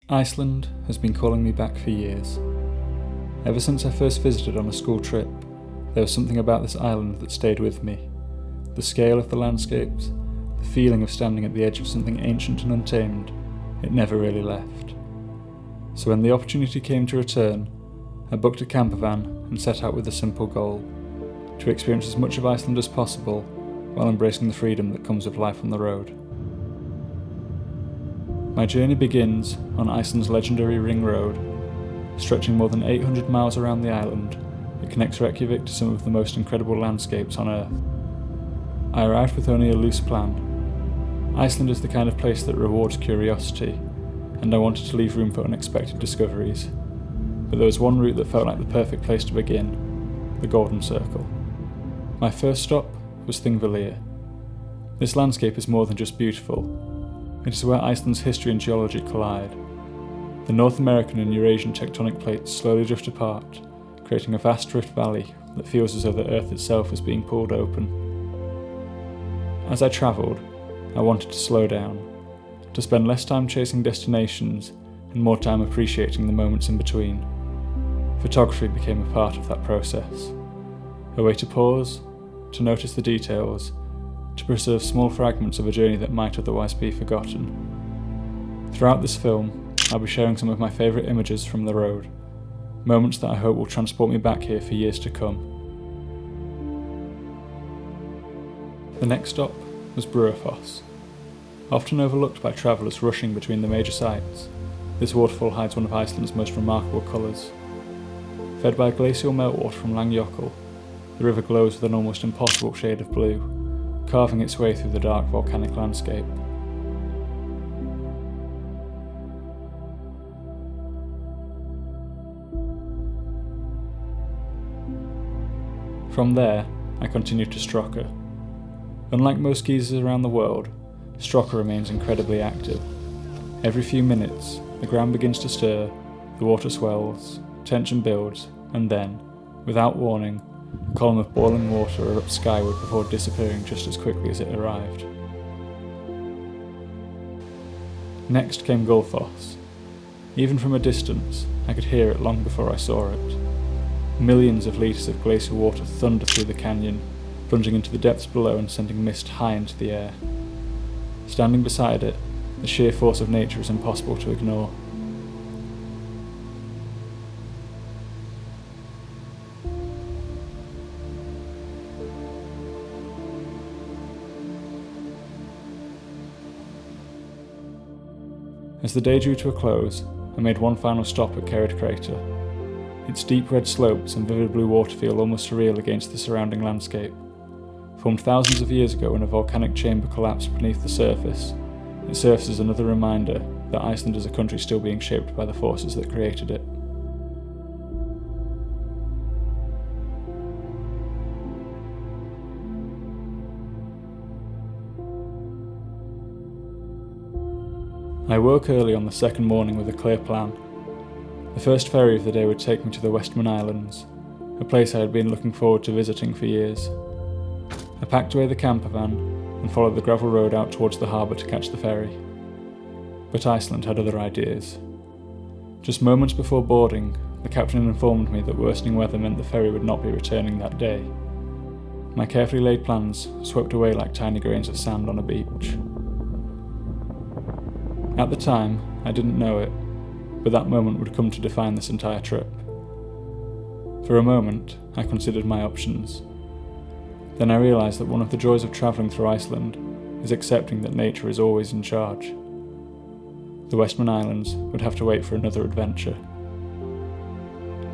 Iceland has been calling me back for years. Ever since I first visited on a school trip, there was something about this island that stayed with me. The scale of the landscapes, the feeling of standing at the edge of something ancient and untamed, it never really left. So when the opportunity came to return, I booked a camper van and set out with a simple goal: to experience as much of Iceland as possible while embracing the freedom that comes with life on the road. My journey begins on Iceland's legendary Ring Road. Stretching more than 800 miles around the island, it connects Reykjavik to some of the most incredible landscapes on Earth. I arrived with only a loose plan. Iceland is the kind of place that rewards curiosity, and I wanted to leave room for unexpected discoveries. But there was one route that felt like the perfect place to begin: the Golden Circle. My first stop was Thingvellir. This landscape is more than just beautiful. It is where Iceland's history and geology collide. The North American and Eurasian tectonic plates slowly drift apart, creating a vast rift valley that feels as though the Earth itself is being pulled open. As I travelled, I wanted to slow down, to spend less time chasing destinations and more time appreciating the moments in between. Photography became a part of that process. A way to pause, to notice the details, to preserve small fragments of a journey that might otherwise be forgotten. Throughout this film, I'll be sharing some of my favourite images from the road, moments that I hope will transport me back here for years to come. The next stop was Brúarfoss. Often overlooked by travellers rushing between the major sites, this waterfall hides one of Iceland's most remarkable colours. Fed by glacial meltwater from Langjökull, the river glows with an almost impossible shade of blue, carving its way through the dark volcanic landscape. From there, I continued to Strokkur. Unlike most geysers around the world, Strokkur remains incredibly active. Every few minutes, the ground begins to stir, the water swells, tension builds, and then, without warning, a column of boiling water erupts skyward before disappearing just as quickly as it arrived. Next came Gullfoss. Even from a distance, I could hear it long before I saw it. Millions of litres of glacial water thunder through the canyon, plunging into the depths below and sending mist high into the air. Standing beside it, the sheer force of nature is impossible to ignore. As the day drew to a close, I made one final stop at Kerrid Crater. Its deep red slopes and vivid blue water feel almost surreal against the surrounding landscape. Formed thousands of years ago when a volcanic chamber collapsed beneath the surface, it serves as another reminder that Iceland is a country still being shaped by the forces that created it. I woke early on the second morning with a clear plan. The first ferry of the day would take me to the Westman Islands, a place I had been looking forward to visiting for years. I packed away the camper van and followed the gravel road out towards the harbour to catch the ferry. But Iceland had other ideas. Just moments before boarding, the captain informed me that worsening weather meant the ferry would not be returning that day. My carefully laid plans swept away like tiny grains of sand on a beach. At the time, I didn't know it, but that moment would come to define this entire trip. For a moment, I considered my options. Then I realised that one of the joys of travelling through Iceland is accepting that nature is always in charge. The Westman Islands would have to wait for another adventure.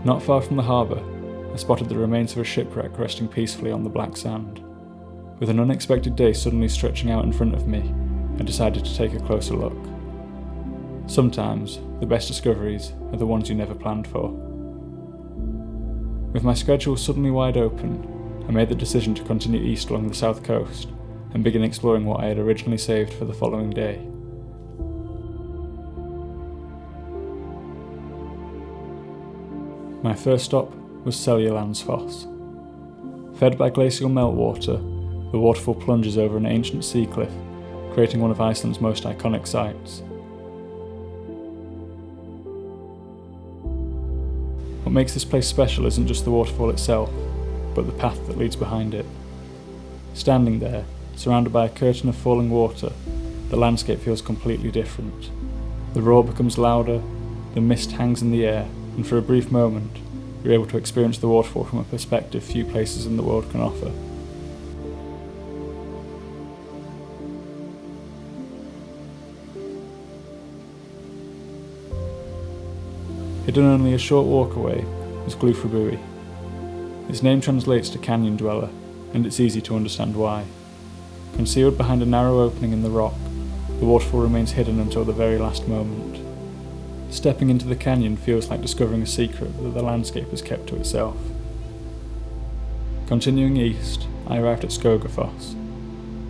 Not far from the harbour, I spotted the remains of a shipwreck resting peacefully on the black sand. With an unexpected day suddenly stretching out in front of me, I decided to take a closer look. Sometimes, the best discoveries are the ones you never planned for. With my schedule suddenly wide open, I made the decision to continue east along the south coast and begin exploring what I had originally saved for the following day. My first stop was Seljalandsfoss. Fed by glacial meltwater, the waterfall plunges over an ancient sea cliff, creating one of Iceland's most iconic sights. What makes this place special isn't just the waterfall itself, but the path that leads behind it. Standing there, surrounded by a curtain of falling water, the landscape feels completely different. The roar becomes louder, the mist hangs in the air, and for a brief moment, you're able to experience the waterfall from a perspective few places in the world can offer. Hidden only a short walk away is Glúfur. Its name translates to canyon dweller, and it's easy to understand why. Concealed behind a narrow opening in the rock, the waterfall remains hidden until the very last moment. Stepping into the canyon feels like discovering a secret that the landscape has kept to itself. Continuing east, I arrived at Skógafoss,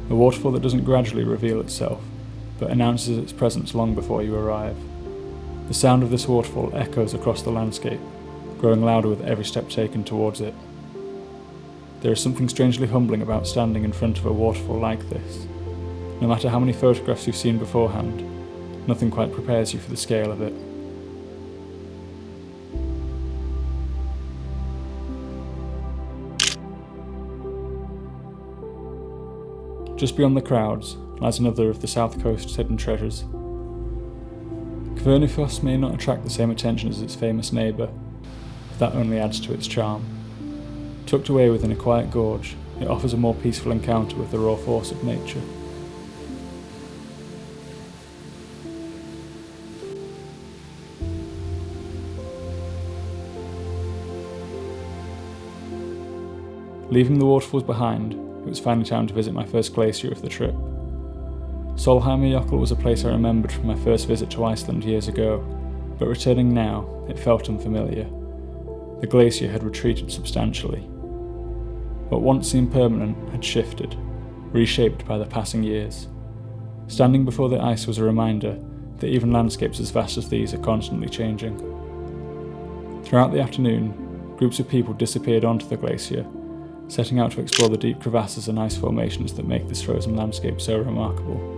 a waterfall that doesn't gradually reveal itself, but announces its presence long before you arrive. The sound of this waterfall echoes across the landscape, growing louder with every step taken towards it. There is something strangely humbling about standing in front of a waterfall like this. No matter how many photographs you've seen beforehand, nothing quite prepares you for the scale of it. Just beyond the crowds lies another of the south coast's hidden treasures. Hvitserkur may not attract the same attention as its famous neighbour, but that only adds to its charm. Tucked away within a quiet gorge, it offers a more peaceful encounter with the raw force of nature. Leaving the waterfalls behind, it was finally time to visit my first glacier of the trip. Sólheimajökull was a place I remembered from my first visit to Iceland years ago, but returning now, it felt unfamiliar. The glacier had retreated substantially. What once seemed permanent had shifted, reshaped by the passing years. Standing before the ice was a reminder that even landscapes as vast as these are constantly changing. Throughout the afternoon, groups of people disappeared onto the glacier, setting out to explore the deep crevasses and ice formations that make this frozen landscape so remarkable.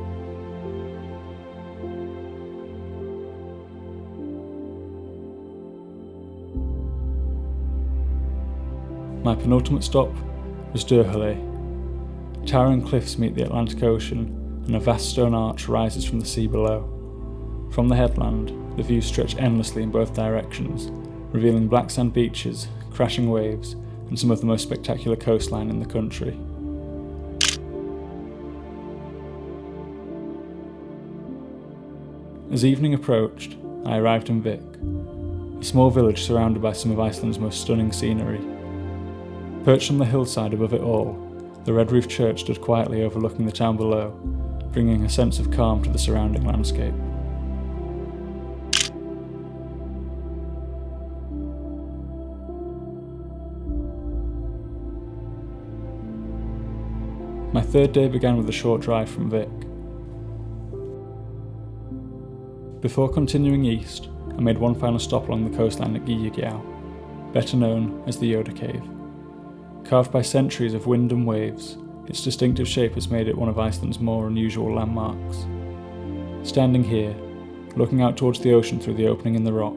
My penultimate stop was Dettifoss. Towering cliffs meet the Atlantic Ocean, and a vast stone arch rises from the sea below. From the headland, the views stretch endlessly in both directions, revealing black sand beaches, crashing waves, and some of the most spectacular coastline in the country. As evening approached, I arrived in Vik, a small village surrounded by some of Iceland's most stunning scenery. Perched on the hillside above it all, the red-roofed church stood quietly overlooking the town below, bringing a sense of calm to the surrounding landscape. My third day began with a short drive from Vik. Before continuing east, I made one final stop along the coastline at Geyser, better known as the Yoda Cave. Carved by centuries of wind and waves, its distinctive shape has made it one of Iceland's more unusual landmarks. Standing here, looking out towards the ocean through the opening in the rock,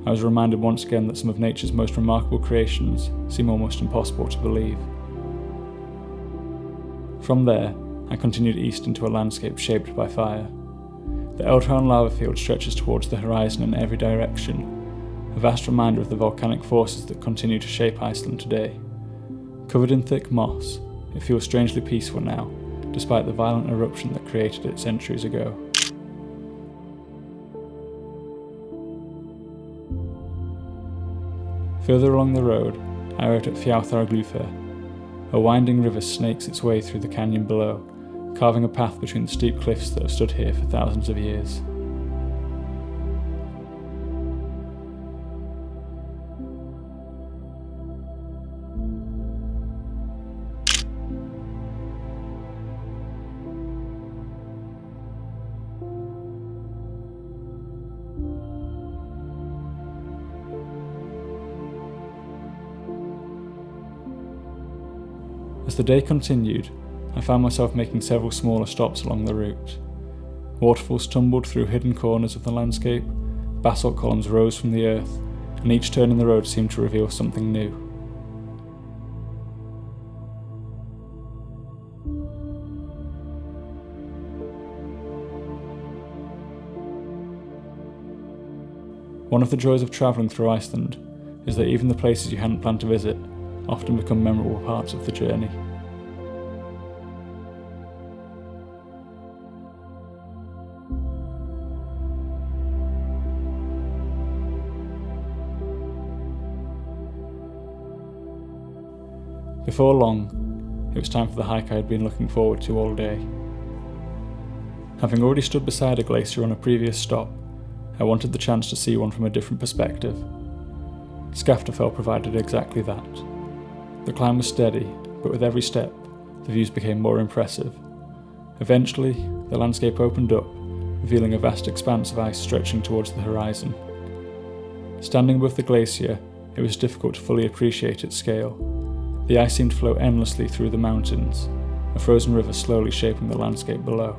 I was reminded once again that some of nature's most remarkable creations seem almost impossible to believe. From there, I continued east into a landscape shaped by fire. The Eldhraun lava field stretches towards the horizon in every direction, a vast reminder of the volcanic forces that continue to shape Iceland today. Covered in thick moss, it feels strangely peaceful now, despite the violent eruption that created it centuries ago. Further along the road, I arrived at Gjálfur. A winding river snakes its way through the canyon below, carving a path between the steep cliffs that have stood here for thousands of years. As the day continued, I found myself making several smaller stops along the route. Waterfalls tumbled through hidden corners of the landscape, basalt columns rose from the earth, and each turn in the road seemed to reveal something new. One of the joys of travelling through Iceland is that even the places you hadn't planned to visit often become memorable parts of the journey. Before long, it was time for the hike I had been looking forward to all day. Having already stood beside a glacier on a previous stop, I wanted the chance to see one from a different perspective. Skógafoss provided exactly that. The climb was steady, but with every step, the views became more impressive. Eventually, the landscape opened up, revealing a vast expanse of ice stretching towards the horizon. Standing above the glacier, it was difficult to fully appreciate its scale. The ice seemed to flow endlessly through the mountains, a frozen river slowly shaping the landscape below.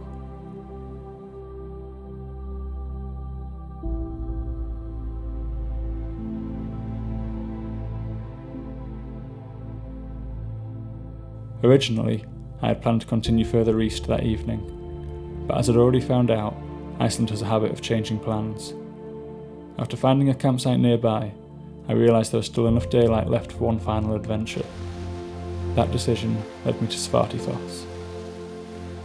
Originally, I had planned to continue further east that evening, but as I'd already found out, Iceland has a habit of changing plans. After finding a campsite nearby, I realised there was still enough daylight left for one final adventure. That decision led me to Dettifoss.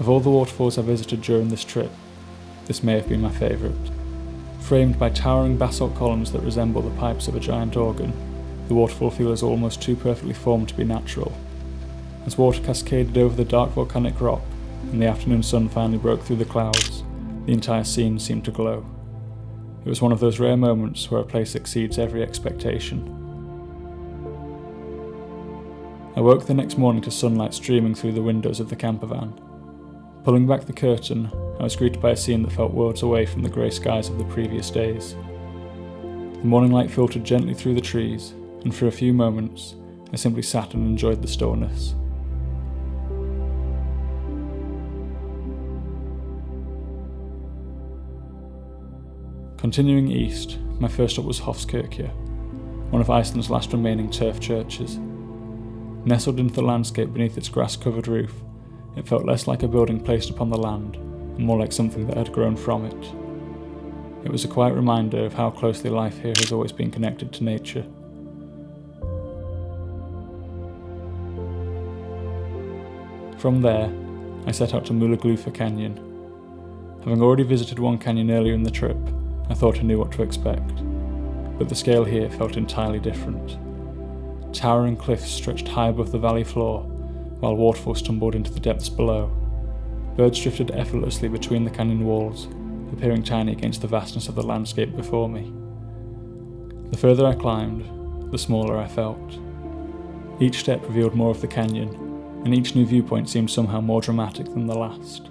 Of all the waterfalls I visited during this trip, this may have been my favourite. Framed by towering basalt columns that resemble the pipes of a giant organ, the waterfall feels almost too perfectly formed to be natural. As water cascaded over the dark volcanic rock and the afternoon sun finally broke through the clouds, the entire scene seemed to glow. It was one of those rare moments where a place exceeds every expectation. I woke the next morning to sunlight streaming through the windows of the camper van. Pulling back the curtain, I was greeted by a scene that felt worlds away from the grey skies of the previous days. The morning light filtered gently through the trees, and for a few moments, I simply sat and enjoyed the stillness. Continuing east, my first stop was Hofskirkja, one of Iceland's last remaining turf churches. Nestled into the landscape beneath its grass-covered roof, it felt less like a building placed upon the land, and more like something that had grown from it. It was a quiet reminder of how closely life here has always been connected to nature. From there, I set out to Múlagljúfur Canyon. Having already visited one canyon earlier in the trip, I thought I knew what to expect, but the scale here felt entirely different. Towering cliffs stretched high above the valley floor, while waterfalls tumbled into the depths below. Birds drifted effortlessly between the canyon walls, appearing tiny against the vastness of the landscape before me. The further I climbed, the smaller I felt. Each step revealed more of the canyon, and each new viewpoint seemed somehow more dramatic than the last.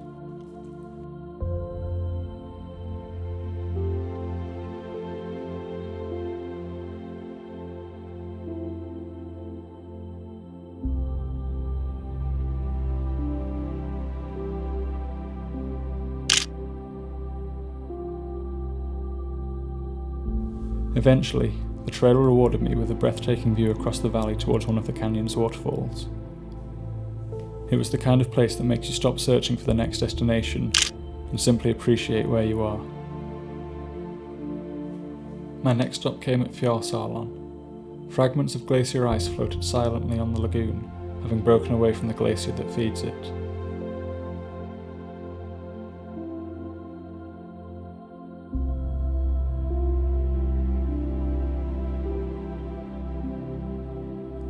Eventually, the trail rewarded me with a breathtaking view across the valley towards one of the canyon's waterfalls. It was the kind of place that makes you stop searching for the next destination and simply appreciate where you are. My next stop came at Jökulsárlón. Fragments of glacier ice floated silently on the lagoon, having broken away from the glacier that feeds it.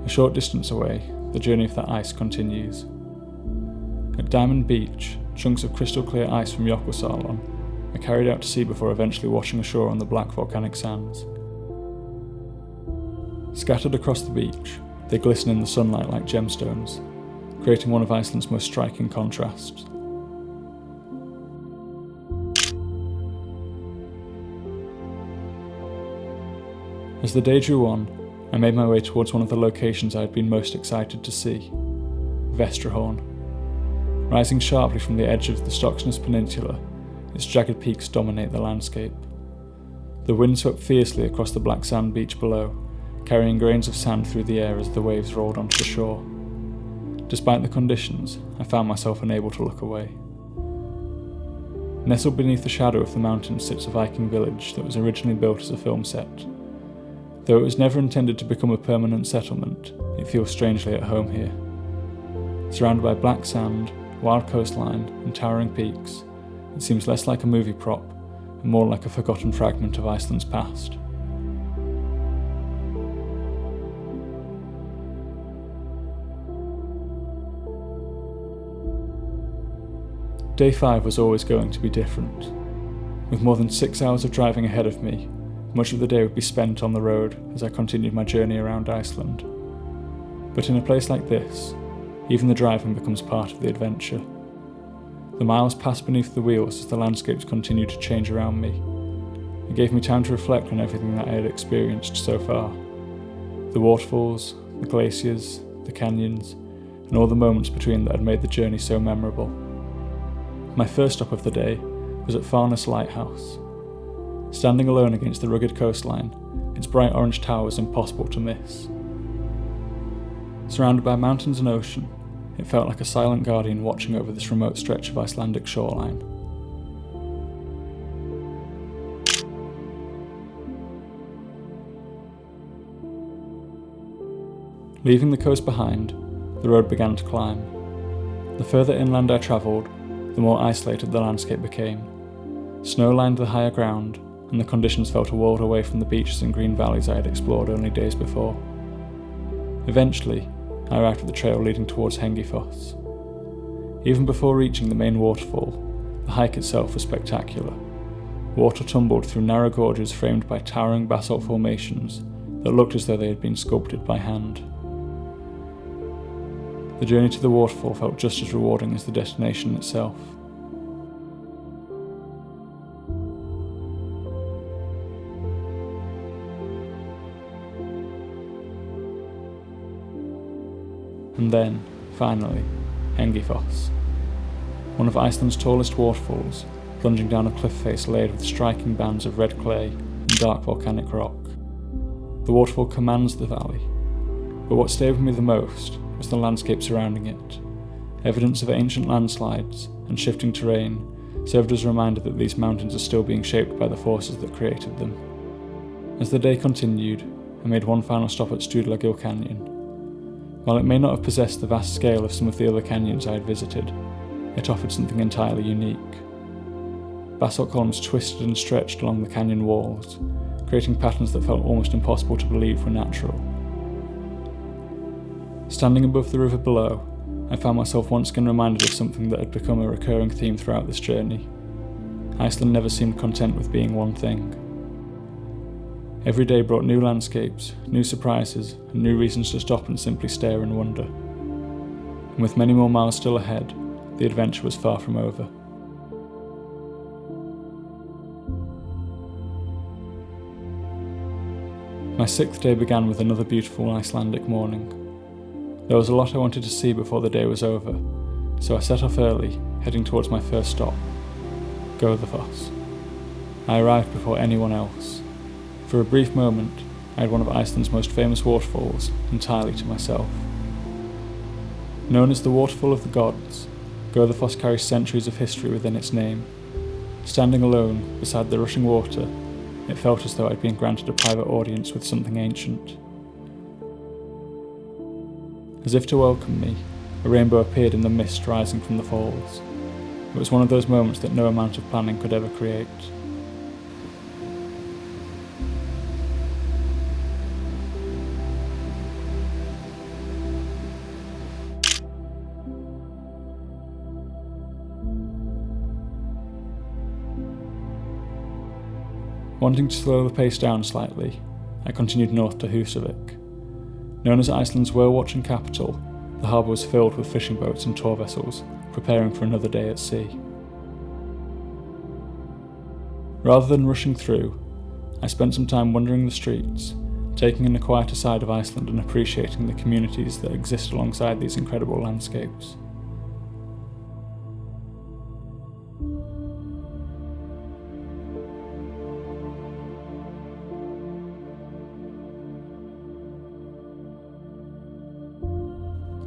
A short distance away, the journey of that ice continues. At Diamond Beach, chunks of crystal clear ice from Jökulsárlón are carried out to sea before eventually washing ashore on the black volcanic sands. Scattered across the beach, they glisten in the sunlight like gemstones, creating one of Iceland's most striking contrasts. As the day drew on, I made my way towards one of the locations I had been most excited to see, Vestrahorn. Rising sharply from the edge of the Stokksnes Peninsula, its jagged peaks dominate the landscape. The wind swept fiercely across the black sand beach below, carrying grains of sand through the air as the waves rolled onto the shore. Despite the conditions, I found myself unable to look away. Nestled beneath the shadow of the mountains sits a Viking village that was originally built as a film set. Though it was never intended to become a permanent settlement, it feels strangely at home here. Surrounded by black sand, wild coastline, and towering peaks, it seems less like a movie prop and more like a forgotten fragment of Iceland's past. Day 5 was always going to be different. With more than 6 hours of driving ahead of me, much of the day would be spent on the road as I continued my journey around Iceland. But in a place like this, even the driving becomes part of the adventure. The miles pass beneath the wheels as the landscapes continue to change around me. It gave me time to reflect on everything that I had experienced so far. The waterfalls, the glaciers, the canyons, and all the moments between that had made the journey so memorable. My first stop of the day was at Farness Lighthouse. Standing alone against the rugged coastline, its bright orange tower was impossible to miss. Surrounded by mountains and ocean, it felt like a silent guardian watching over this remote stretch of Icelandic shoreline. Leaving the coast behind, the road began to climb. The further inland I travelled, the more isolated the landscape became. Snow lined the higher ground, and the conditions felt a world away from the beaches and green valleys I had explored only days before. Eventually, I arrived at the trail leading towards Hengifoss. Even before reaching the main waterfall, the hike itself was spectacular. Water tumbled through narrow gorges framed by towering basalt formations that looked as though they had been sculpted by hand. The journey to the waterfall felt just as rewarding as the destination itself. And then, finally, Hengifoss. One of Iceland's tallest waterfalls, plunging down a cliff face laid with striking bands of red clay and dark volcanic rock. The waterfall commands the valley, but what stayed with me the most was the landscape surrounding it. Evidence of ancient landslides and shifting terrain served as a reminder that these mountains are still being shaped by the forces that created them. As the day continued, I made one final stop at Strokkur Canyon. While it may not have possessed the vast scale of some of the other canyons I had visited, it offered something entirely unique. Basalt columns twisted and stretched along the canyon walls, creating patterns that felt almost impossible to believe were natural. Standing above the river below, I found myself once again reminded of something that had become a recurring theme throughout this journey. Iceland never seemed content with being one thing. Every day brought new landscapes, new surprises, and new reasons to stop and simply stare and wonder. And with many more miles still ahead, the adventure was far from over. My 6th day began with another beautiful Icelandic morning. There was a lot I wanted to see before the day was over, so I set off early, heading towards my first stop, Goðafoss. I arrived before anyone else. For a brief moment, I had one of Iceland's most famous waterfalls entirely to myself. Known as the Waterfall of the Gods, Goðafoss carries centuries of history within its name. Standing alone beside the rushing water, it felt as though I'd been granted a private audience with something ancient. As if to welcome me, a rainbow appeared in the mist rising from the falls. It was one of those moments that no amount of planning could ever create. Wanting to slow the pace down slightly, I continued north to Húsavík. Known as Iceland's whale-watching capital, the harbour was filled with fishing boats and tour vessels, preparing for another day at sea. Rather than rushing through, I spent some time wandering the streets, taking in the quieter side of Iceland and appreciating the communities that exist alongside these incredible landscapes.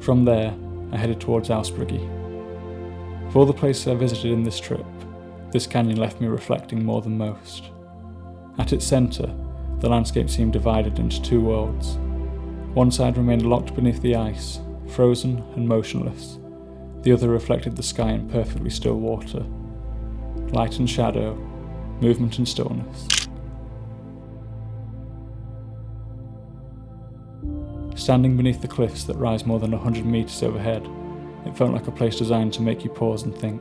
From there, I headed towards Ásbryggi. Of all the places I visited in this trip, this canyon left me reflecting more than most. At its centre, the landscape seemed divided into two worlds. One side remained locked beneath the ice, frozen and motionless. The other reflected the sky in perfectly still water. Light and shadow, movement and stillness. Standing beneath the cliffs that rise more than 100 metres overhead, it felt like a place designed to make you pause and think.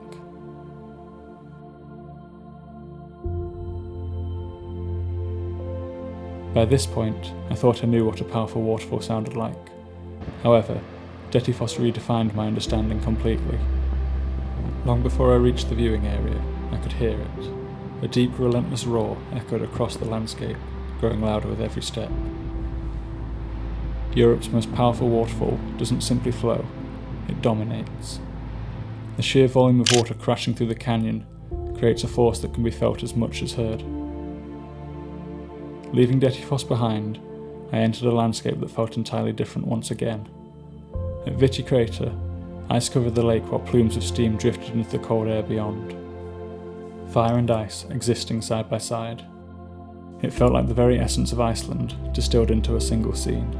By this point, I thought I knew what a powerful waterfall sounded like. However, Dettifoss redefined my understanding completely. Long before I reached the viewing area, I could hear it. A deep, relentless roar echoed across the landscape, growing louder with every step. Europe's most powerful waterfall doesn't simply flow, it dominates. The sheer volume of water crashing through the canyon creates a force that can be felt as much as heard. Leaving Dettifoss behind, I entered a landscape that felt entirely different once again. At Viti Crater, ice covered the lake while plumes of steam drifted into the cold air beyond. Fire and ice existing side by side. It felt like the very essence of Iceland distilled into a single scene.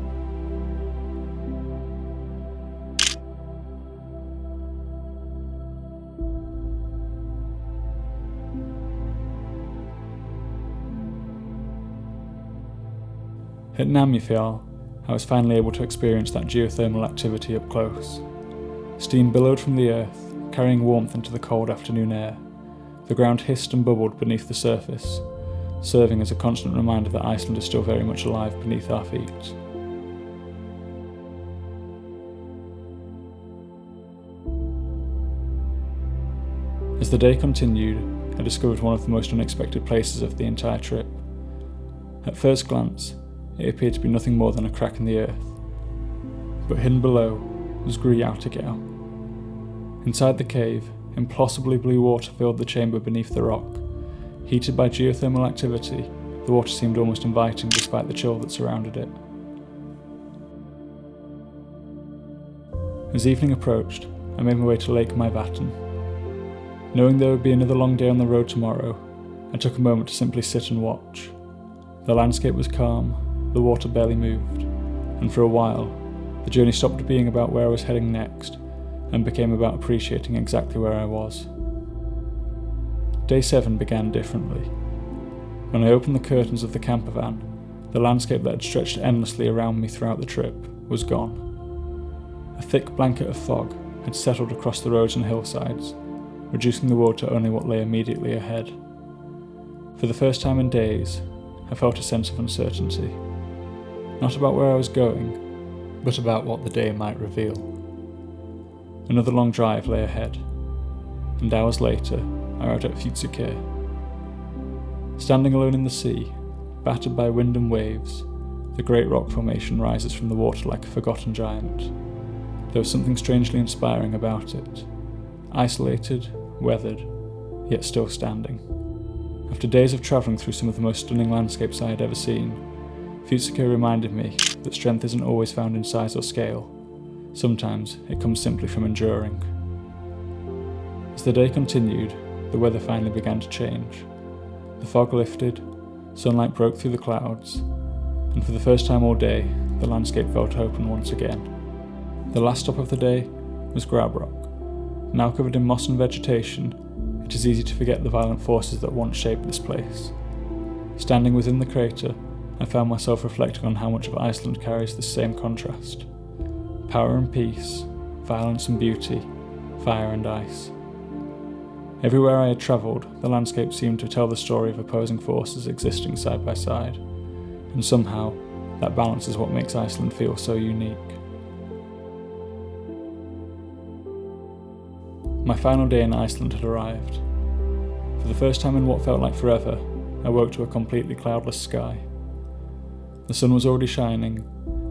At Namjafjall, I was finally able to experience that geothermal activity up close. Steam billowed from the earth, carrying warmth into the cold afternoon air. The ground hissed and bubbled beneath the surface, serving as a constant reminder that Iceland is still very much alive beneath our feet. As the day continued, I discovered one of the most unexpected places of the entire trip. At first glance, it appeared to be nothing more than a crack in the earth. But hidden below was Gullfoss. Inside the cave, impossibly blue water filled the chamber beneath the rock. Heated by geothermal activity, the water seemed almost inviting despite the chill that surrounded it. As evening approached, I made my way to Lake Mývatn. Knowing there would be another long day on the road tomorrow, I took a moment to simply sit and watch. The landscape was calm, the water barely moved, and for a while, the journey stopped being about where I was heading next, and became about appreciating exactly where I was. Day 7 began differently. When I opened the curtains of the camper van, the landscape that had stretched endlessly around me throughout the trip was gone. A thick blanket of fog had settled across the roads and hillsides, reducing the world to only what lay immediately ahead. For the first time in days, I felt a sense of uncertainty. Not about where I was going, but about what the day might reveal. Another long drive lay ahead, and hours later, I arrived at Hvitserkur. Standing alone in the sea, battered by wind and waves, the great rock formation rises from the water like a forgotten giant. There was something strangely inspiring about it. Isolated, weathered, yet still standing. After days of travelling through some of the most stunning landscapes I had ever seen, Hvitserkur reminded me that strength isn't always found in size or scale. Sometimes it comes simply from enduring. As the day continued, the weather finally began to change. The fog lifted, sunlight broke through the clouds, and for the first time all day, the landscape felt open once again. The last stop of the day was Grabrock. Now covered in moss and vegetation, it is easy to forget the violent forces that once shaped this place. Standing within the crater, I found myself reflecting on how much of Iceland carries this same contrast. Power and peace, violence and beauty, fire and ice. Everywhere I had travelled, the landscape seemed to tell the story of opposing forces existing side by side, and somehow, that balance is what makes Iceland feel so unique. My final day in Iceland had arrived. For the first time in what felt like forever, I woke to a completely cloudless sky. The sun was already shining,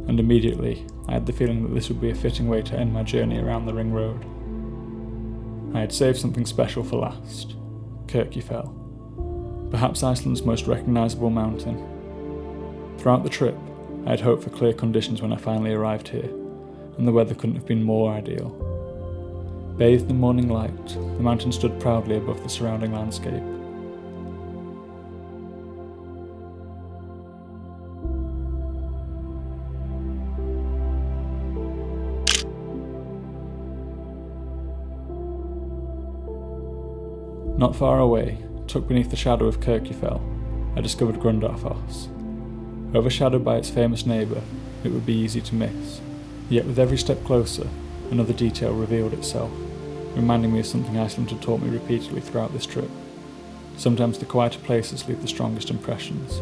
and immediately I had the feeling that this would be a fitting way to end my journey around the ring road. I had saved something special for last, Kirkjufell, perhaps Iceland's most recognisable mountain. Throughout the trip, I had hoped for clear conditions when I finally arrived here, and the weather couldn't have been more ideal. Bathed in morning light, the mountain stood proudly above the surrounding landscape. Not far away, tucked beneath the shadow of Kirkjufell, I discovered Goðafoss. Overshadowed by its famous neighbour, it would be easy to miss, yet with every step closer, another detail revealed itself, reminding me of something Iceland had taught me repeatedly throughout this trip. Sometimes the quieter places leave the strongest impressions.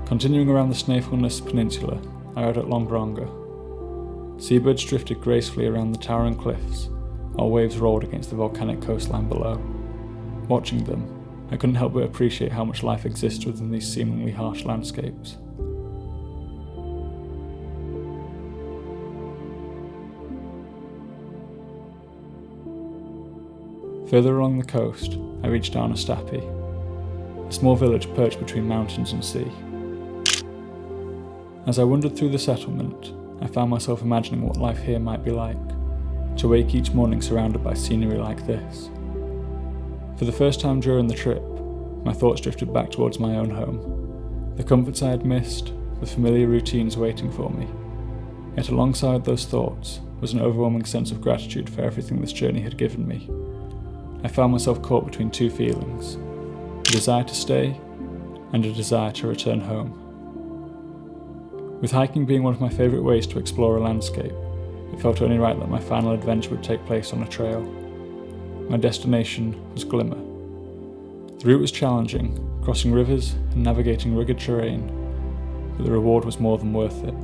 Continuing around the Snæfellsnes Peninsula, I rode at Langdronga. Seabirds drifted gracefully around the towering cliffs, while waves rolled against the volcanic coastline below. Watching them, I couldn't help but appreciate how much life exists within these seemingly harsh landscapes. Further along the coast, I reached Arnastapi, a small village perched between mountains and sea. As I wandered through the settlement, I found myself imagining what life here might be like, to wake each morning surrounded by scenery like this. For the first time during the trip, my thoughts drifted back towards my own home, the comforts I had missed, the familiar routines waiting for me. Yet alongside those thoughts was an overwhelming sense of gratitude for everything this journey had given me. I found myself caught between two feelings, a desire to stay and a desire to return home. With hiking being one of my favourite ways to explore a landscape, it felt only right that my final adventure would take place on a trail. My destination was Glymur. The route was challenging, crossing rivers and navigating rugged terrain, but the reward was more than worth it.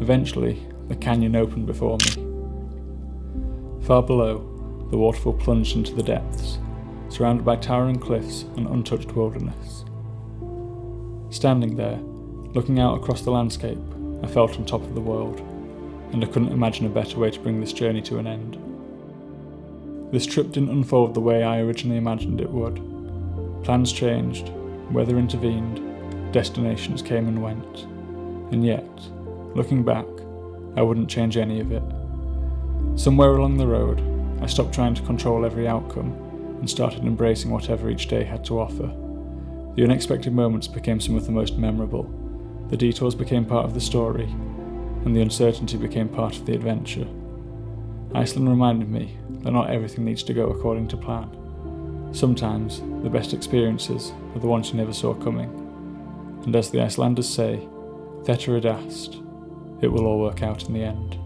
Eventually, the canyon opened before me. Far below, the waterfall plunged into the depths, surrounded by towering cliffs and untouched wilderness. Standing there, looking out across the landscape, I felt on top of the world, and I couldn't imagine a better way to bring this journey to an end. This trip didn't unfold the way I originally imagined it would. Plans changed, weather intervened, destinations came and went, and yet, looking back, I wouldn't change any of it. Somewhere along the road, I stopped trying to control every outcome and started embracing whatever each day had to offer. The unexpected moments became some of the most memorable. The detours became part of the story, and the uncertainty became part of the adventure. Iceland reminded me that not everything needs to go according to plan. Sometimes, the best experiences are the ones you never saw coming. And as the Icelanders say, "Þetta er dast," it will all work out in the end.